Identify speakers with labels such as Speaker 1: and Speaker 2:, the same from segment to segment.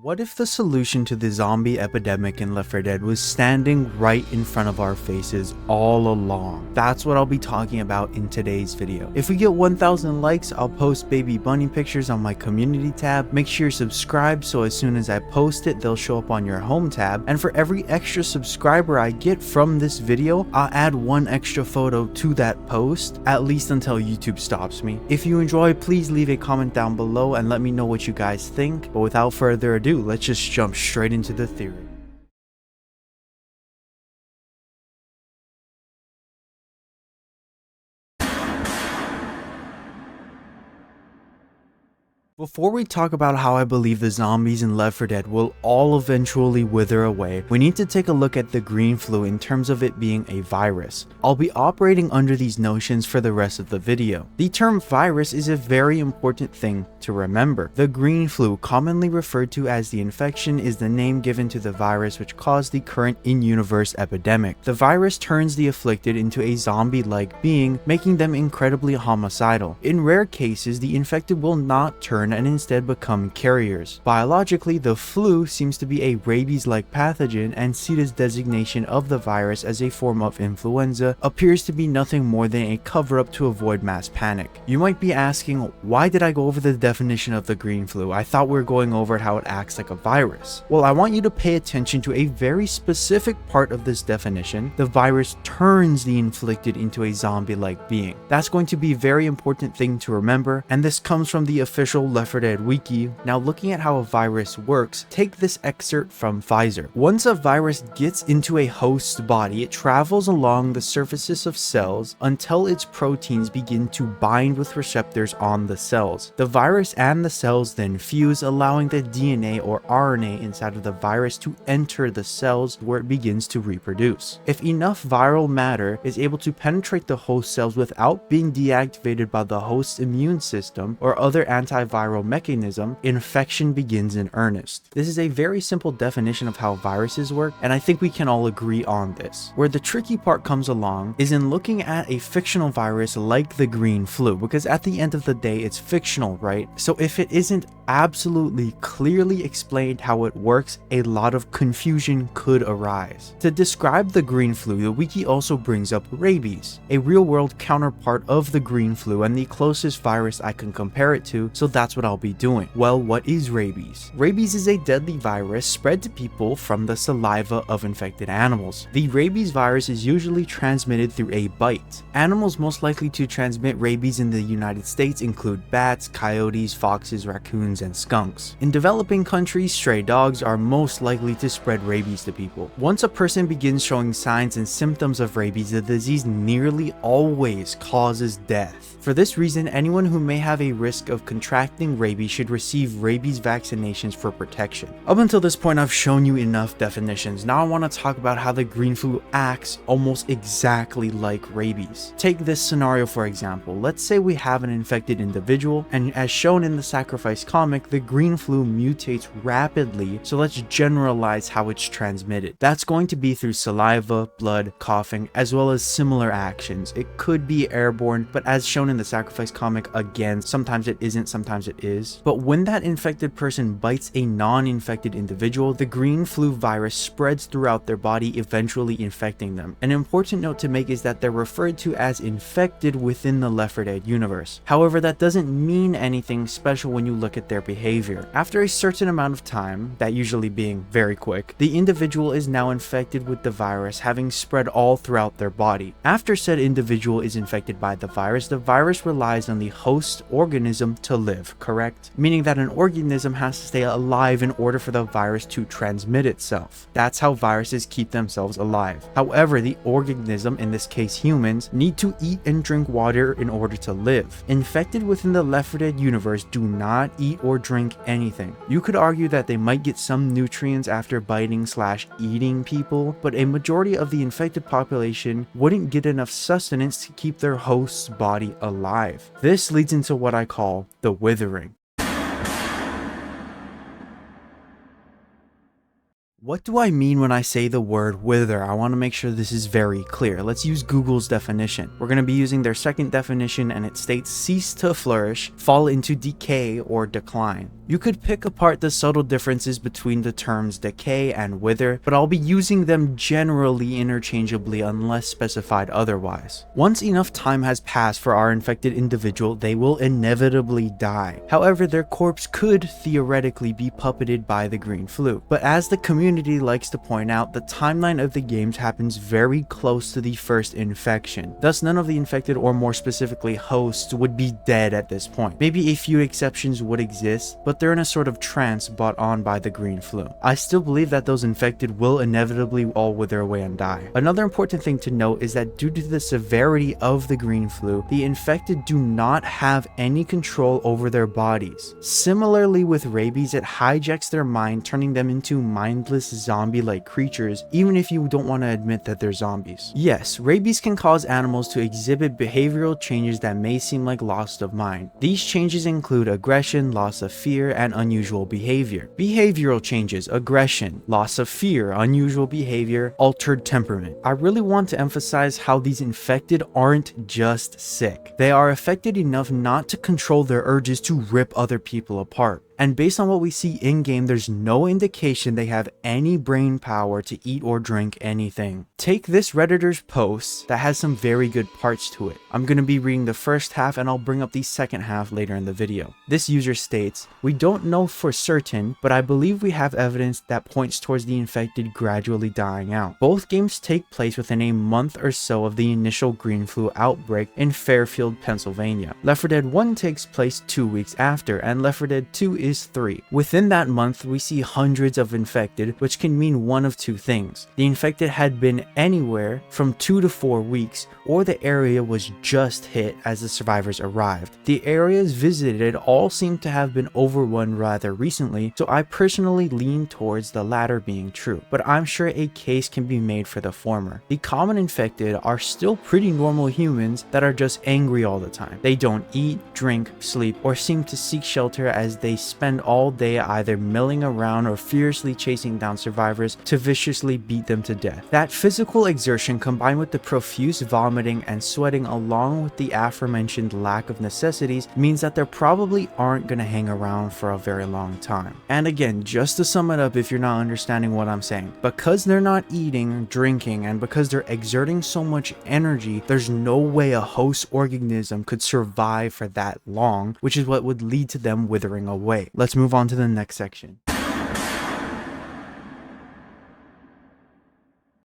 Speaker 1: What if the solution to the zombie epidemic in Left 4 Dead was standing right in front of our faces all along? That's what I'll be talking about in today's video. If we get 1,000 likes, I'll post baby bunny pictures on my community tab. Make sure you're subscribed so as soon as I post it, they'll show up on your home tab. And for every extra subscriber I get from this video, I'll add one extra photo to that post, at least until YouTube stops me. If you enjoy, please leave a comment down below and let me know what you guys think. But without further ado, let's just jump straight into the theory. Before we talk about how I believe the zombies in Left 4 Dead will all eventually wither away, we need to take a look at the green flu in terms of it being a virus. I'll be operating under these notions for the rest of the video. The term virus is a very important thing to remember. The green flu, commonly referred to as the infection, is the name given to the virus which caused the current in-universe epidemic. The virus turns the afflicted into a zombie-like being, making them incredibly homicidal. In rare cases, the infected will not turn and instead become carriers. Biologically, the flu seems to be a rabies-like pathogen, and CIDA's designation of the virus as a form of influenza appears to be nothing more than a cover-up to avoid mass panic. You might be asking, why did I go over the definition of the green flu? I thought we were going over how it acts like a virus. Well, I want you to pay attention to a very specific part of this definition. The virus turns the inflicted into a zombie-like being. That's going to be a very important thing to remember, and this comes from the official Left 4 Dead wiki. Now, looking at how a virus works, take this excerpt from Pfizer. Once a virus gets into a host's body, it travels along the surfaces of cells until its proteins begin to bind with receptors on the cells. The virus and the cells then fuse, allowing the DNA or RNA inside of the virus to enter the cells where it begins to reproduce. If enough viral matter is able to penetrate the host cells without being deactivated by the host's immune system or other antiviral mechanism, infection begins in earnest. This is a very simple definition of how viruses work, and I think we can all agree on this. Where the tricky part comes along is in looking at a fictional virus like the green flu, because at the end of the day, it's fictional, right? So if it isn't absolutely clearly explained how it works, a lot of confusion could arise. To describe the green flu, the wiki also brings up rabies, a real-world counterpart of the green flu and the closest virus I can compare it to, so that's what I'll be doing. Well, what is rabies? Rabies is a deadly virus spread to people from the saliva of infected animals. The rabies virus is usually transmitted through a bite. Animals most likely to transmit rabies in the United States include bats, coyotes, foxes, raccoons, and skunks. In developing countries, stray dogs are most likely to spread rabies to people. Once a person begins showing signs and symptoms of rabies, the disease nearly always causes death. For this reason, anyone who may have a risk of contracting rabies should receive rabies vaccinations for protection. Up until this point, I've shown you enough definitions. Now I want to talk about how the green flu acts almost exactly like rabies. Take this scenario for example. Let's say we have an infected individual, and as shown in the Sacrifice comic, the green flu mutates rapidly, so let's generalize how it's transmitted. That's going to be through saliva, blood, coughing, as well as similar actions. It could be airborne, but as shown in the Sacrifice comic, again, sometimes it isn't, sometimes it is. But when that infected person bites a non-infected individual, the green flu virus spreads throughout their body, eventually infecting them. An important note to make is that they're referred to as infected within the Left 4 Dead universe. However, that doesn't mean anything special when you look at their behavior. After a certain amount of time, that usually being very quick, the individual is now infected with the virus, having spread all throughout their body. After said individual is infected by the virus relies on the host organism to live, correct? Meaning that an organism has to stay alive in order for the virus to transmit itself. That's how viruses keep themselves alive. However, the organism, in this case humans, need to eat and drink water in order to live. Infected within the Left 4 Dead universe do not eat or drink anything. You could argue that they might get some nutrients after biting/eating people, but a majority of the infected population wouldn't get enough sustenance to keep their host's body alive. This leads into what I call the withering. What do I mean when I say the word wither? I want to make sure this is very clear. Let's use Google's definition. We're going to be using their second definition, and it states cease to flourish, fall into decay or decline. You could pick apart the subtle differences between the terms decay and wither, but I'll be using them generally interchangeably unless specified otherwise. Once enough time has passed for our infected individual, they will inevitably die. However, their corpse could theoretically be puppeted by the green flu. But as the community likes to point out, the timeline of the games happens very close to the first infection. Thus, none of the infected, or more specifically hosts, would be dead at this point. Maybe a few exceptions would exist, but they're in a sort of trance brought on by the green flu. I still believe that those infected will inevitably all wither away and die. Another important thing to note is that due to the severity of the green flu, the infected do not have any control over their bodies. Similarly with rabies, it hijacks their mind, turning them into mindless zombie-like creatures, even if you don't want to admit that they're zombies. Yes, rabies can cause animals to exhibit behavioral changes that may seem like loss of mind. These changes include aggression, loss of fear, and unusual behavior. Behavioral changes: aggression, loss of fear, unusual behavior, altered temperament. I really want to emphasize how these infected aren't just sick. They are affected enough not to control their urges to rip other people apart. And based on what we see in-game, there's no indication they have any brain power to eat or drink anything. Take this Redditor's post that has some very good parts to it. I'm going to be reading the first half and I'll bring up the second half later in the video. This user states, "We don't know for certain, but I believe we have evidence that points towards the infected gradually dying out. Both games take place within a month or so of the initial green flu outbreak in Fairfield, Pennsylvania. Left 4 Dead 1 takes place 2 weeks after, and Left 4 Dead 2 is 3. Within that month, we see hundreds of infected, which can mean one of two things. The infected had been anywhere from 2 to 4 weeks, or the area was just hit as the survivors arrived. The areas visited all seem to have been overrun rather recently, so I personally lean towards the latter being true, but I'm sure a case can be made for the former. The common infected are still pretty normal humans that are just angry all the time. They don't eat, drink, sleep, or seem to seek shelter as they spend all day either milling around or fiercely chasing down survivors to viciously beat them to death. That physical exertion combined with the profuse vomiting and sweating along with the aforementioned lack of necessities means that they probably aren't going to hang around for a very long time. And again, just to sum it up if you're not understanding what I'm saying, because they're not eating, drinking, and because they're exerting so much energy, there's no way a host organism could survive for that long, which is what would lead to them withering away. Let's move on to the next section.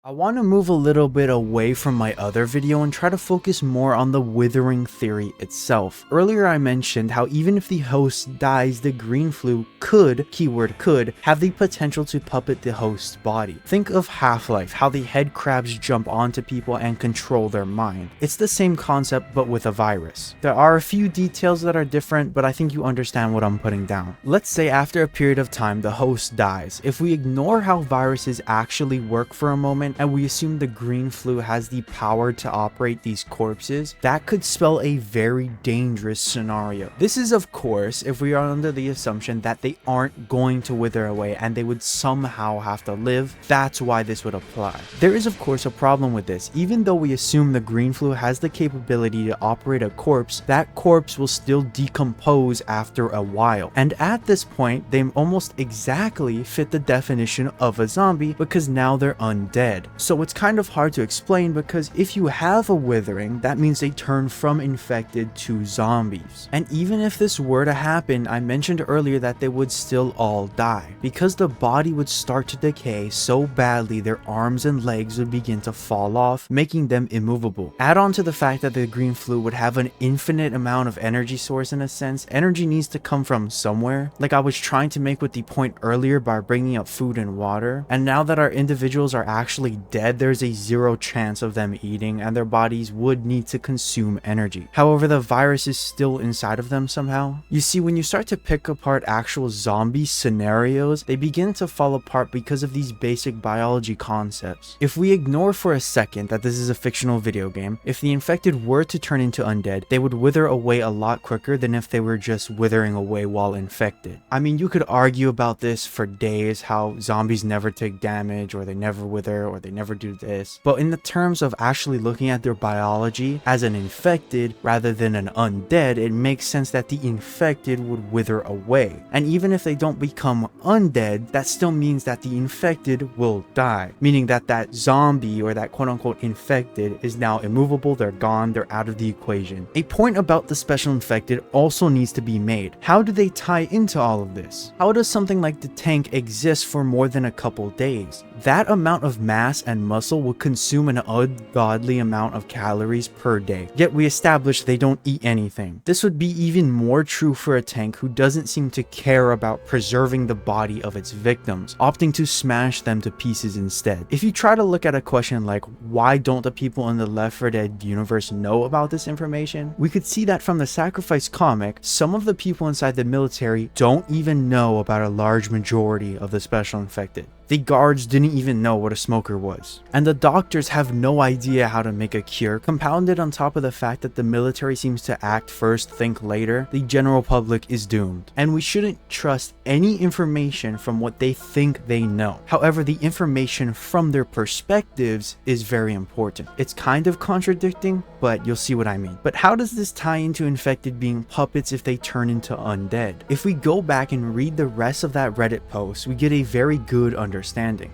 Speaker 1: I want to move a little bit away from my other video and try to focus more on the withering theory itself. Earlier I mentioned how even if the host dies, the green flu could, keyword could, have the potential to puppet the host's body. Think of Half-Life, how the head crabs jump onto people and control their mind. It's the same concept but with a virus. There are a few details that are different, but I think you understand what I'm putting down. Let's say after a period of time the host dies. If we ignore how viruses actually work for a moment, and we assume the green flu has the power to operate these corpses, that could spell a very dangerous scenario. This is of course if we are under the assumption that they aren't going to wither away and they would somehow have to live. That's why this would apply. There is of course a problem with this. Even though we assume the green flu has the capability to operate a corpse, that corpse will still decompose after a while. And at this point, they almost exactly fit the definition of a zombie because now they're undead. So it's kind of hard to explain because if you have a withering, that means they turn from infected to zombies. And even if this were to happen, I mentioned earlier that they would still all die because the body would start to decay so badly their arms and legs would begin to fall off, making them immovable. Add on to the fact that the green flu would have an infinite amount of energy source in a sense. Energy needs to come from somewhere, like I was trying to make with the point earlier by bringing up food and water. And now that our individuals are actually dead, there's a 0 chance of them eating and their bodies would need to consume energy. However, the virus is still inside of them somehow. You see, when you start to pick apart actual zombie scenarios, they begin to fall apart because of these basic biology concepts. If we ignore for a second that this is a fictional video game, if the infected were to turn into undead, they would wither away a lot quicker than if they were just withering away while infected. I mean, you could argue about this for days, how zombies never take damage or they never wither or they never do this. But in the terms of actually looking at their biology as an infected rather than an undead, it makes sense that the infected would wither away. And even if they don't become undead, that still means that the infected will die, meaning that that zombie or that quote-unquote infected is now immovable, they're gone, they're out of the equation. A point about the special infected also needs to be made. How do they tie into all of this? How does something like the tank exist for more than a couple days? That amount of mass and muscle will consume an ungodly amount of calories per day, yet we established they don't eat anything. This would be even more true for a tank who doesn't seem to care about preserving the body of its victims, opting to smash them to pieces instead. If you try to look at a question like, why don't the people in the Left 4 Dead universe know about this information? We could see that from the Sacrifice comic, some of the people inside the military don't even know about a large majority of the special infected. The guards didn't even know what a smoker was. And the doctors have no idea how to make a cure. Compounded on top of the fact that the military seems to act first, think later, the general public is doomed. And we shouldn't trust any information from what they think they know. However, the information from their perspectives is very important. It's kind of contradicting, but you'll see what I mean. But how does this tie into infected being puppets if they turn into undead? If we go back and read the rest of that Reddit post, we get a very good understanding.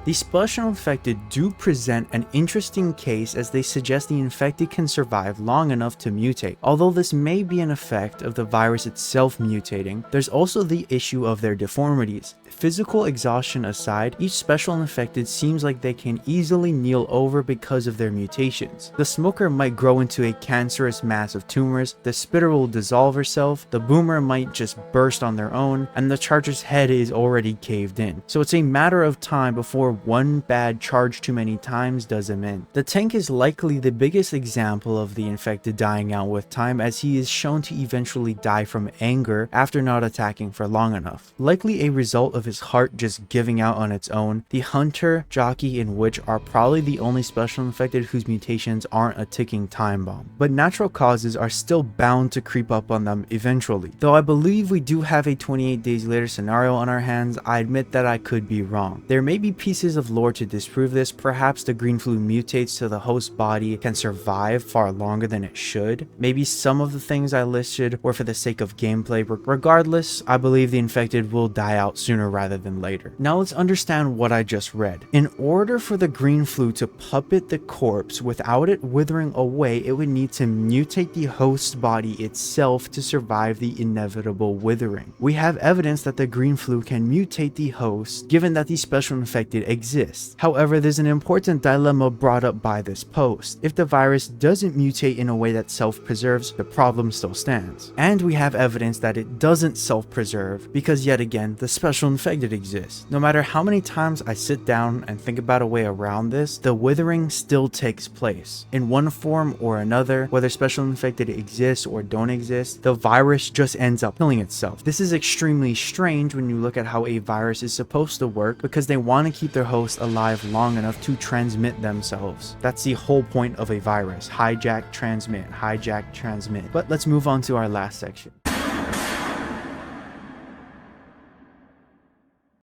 Speaker 1: The special infected do present an interesting case as they suggest the infected can survive long enough to mutate. Although this may be an effect of the virus itself mutating, there's also the issue of their deformities. Physical exhaustion aside, each special infected seems like they can easily kneel over because of their mutations. The smoker might grow into a cancerous mass of tumors, the spitter will dissolve herself, the boomer might just burst on their own, and the charger's head is already caved in. So it's a matter of time before one bad charge too many times does him in. The tank is likely the biggest example of the infected dying out with time, as he is shown to eventually die from anger after not attacking for long enough. Likely a result of his heart just giving out on its own. The hunter, jockey, and witch are probably the only special infected whose mutations aren't a ticking time bomb. But natural causes are still bound to creep up on them eventually. Though I believe we do have a 28 days later scenario on our hands, I admit that I could be wrong. There may be pieces of lore to disprove this. Perhaps the green flu mutates so the host body can survive far longer than it should. Maybe some of the things I listed were for the sake of gameplay. Regardless, I believe the infected will die out sooner rather than later. Now let's understand what I just read. In order for the green flu to puppet the corpse without it withering away, it would need to mutate the host body itself to survive the inevitable withering. We have evidence that the green flu can mutate the host, given that the special infected exists. However, there's an important dilemma brought up by this post. If the virus doesn't mutate in a way that self-preserves, the problem still stands. And we have evidence that it doesn't self-preserve because, yet again, the special infected exists. No matter how many times I sit down and think about a way around this, the withering still takes place. In one form or another, whether special infected exists or don't exist, the virus just ends up killing itself. This is extremely strange when you look at how a virus is supposed to work, because they want to keep their host alive long enough to transmit themselves. That's the whole point of a virus. Hijack, transmit, hijack, transmit. But let's move on to our last section.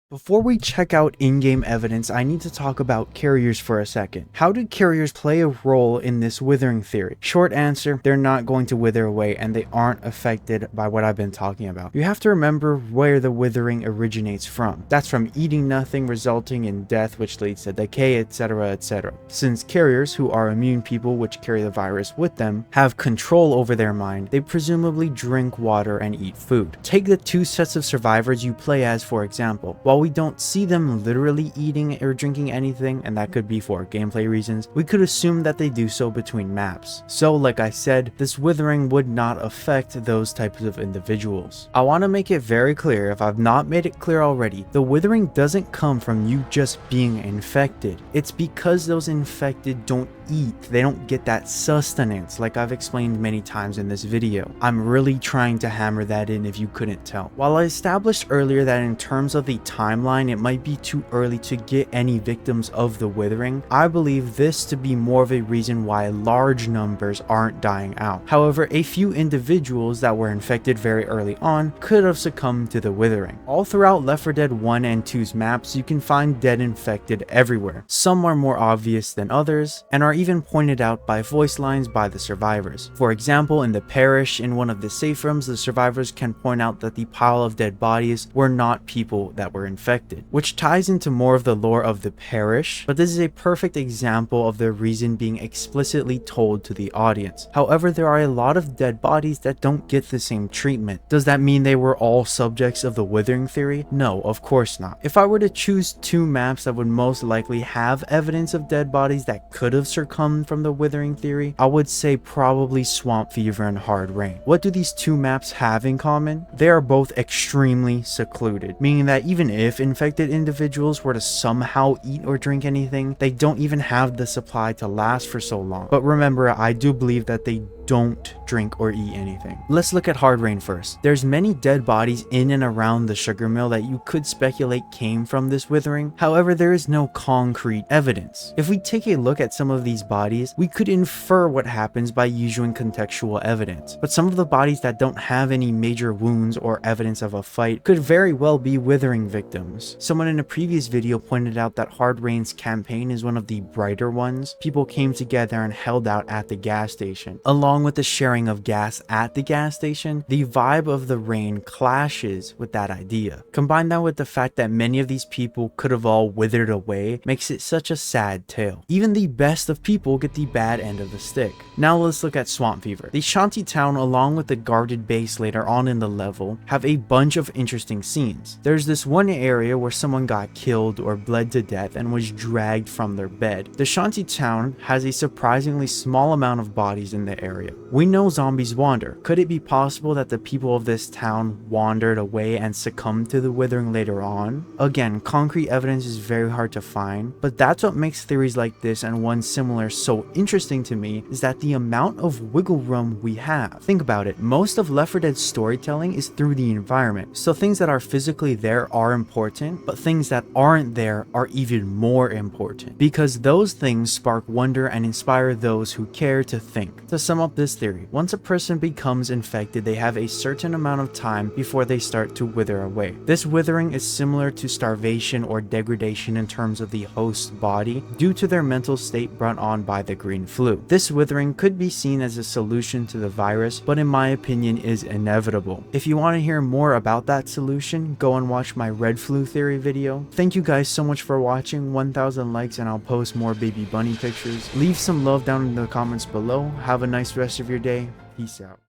Speaker 1: Before we check out in-game evidence, I need to talk about carriers for a second. How do carriers play a role in this withering theory? Short answer, they're not going to wither away, and they aren't affected by what I've been talking about. You have to remember where the withering originates from. That's from eating nothing, resulting in death, which leads to decay, etc, etc. Since carriers, who are immune people which carry the virus with them, have control over their mind, they presumably drink water and eat food. Take the two sets of survivors you play as, for example. While we don't see them literally eating or drinking anything, and that could be for gameplay reasons, we could assume that they do so between maps. So like I said, this withering would not affect those types of individuals. I want to make it very clear, if I've not made it clear already, the withering doesn't come from you just being infected. It's because those infected don't eat, they don't get that sustenance like I've explained many times in this video. I'm really trying to hammer that in if you couldn't tell. While I established earlier that in terms of the timeline it might be too early to get any victims of the Withering, I believe this to be more of a reason why large numbers aren't dying out. However, a few individuals that were infected very early on could have succumbed to the Withering. All throughout Left 4 Dead 1 and 2's maps, you can find dead infected everywhere. Some are more obvious than others, and are even pointed out by voice lines by the survivors. For example, in the parish, in one of the safe rooms, the survivors can point out that the pile of dead bodies were not people that were infected, which ties into more of the lore of the parish, but this is a perfect example of the reason being explicitly told to the audience. However, there are a lot of dead bodies that don't get the same treatment. Does that mean they were all subjects of the Withering theory? No, of course not. If I were to choose two maps that would most likely have evidence of dead bodies that could have succumbed from the Withering theory, I would say probably Swamp Fever and Hard Rain. What do these two maps have in common? They are both extremely secluded, meaning that even if infected individuals were to somehow eat or drink anything, they don't even have the supply to last for so long. But remember, I do believe that they don't drink or eat anything. Let's look at Hard Rain first. There's many dead bodies in and around the sugar mill that you could speculate came from this Withering. However, there is no concrete evidence. If we take a look at some of these bodies, we could infer what happens by using contextual evidence. But some of the bodies that don't have any major wounds or evidence of a fight could very well be Withering victims. Someone in a previous video pointed out that Hard Rain's campaign is one of the brighter ones. People came together and held out at the gas station. Along with the sharing of gas at the gas station, the vibe of the rain clashes with that idea. Combine that with the fact that many of these people could have all withered away makes it such a sad tale. Even the best of people get the bad end of the stick. Now let's look at Swamp Fever. The shanty town, along with the guarded base later on in the level, have a bunch of interesting scenes. There's this one area where someone got killed or bled to death and was dragged from their bed. The shanty town has a surprisingly small amount of bodies in the area. We know zombies wander. Could it be possible that the people of this town wandered away and succumbed to the Withering later on? Again, concrete evidence is very hard to find, but that's what makes theories like this and one similar so interesting to me, is that the amount of wiggle room we have. Think about it, most of Left 4 Dead's storytelling is through the environment, so things that are physically there are important, but things that aren't there are even more important, because those things spark wonder and inspire those who care to think. To sum up this theory, once a person becomes infected, they have a certain amount of time before they start to wither away. This withering is similar to starvation or degradation in terms of the host's body due to their mental state brought on by the green flu. This withering could be seen as a solution to the virus, but in my opinion is inevitable. If you want to hear more about that solution, go and watch my red flu theory video. Thank you guys so much for watching. 1,000 likes and I'll post more baby bunny pictures. Leave some love down in the comments below. Have a nice rest of your day. Peace out.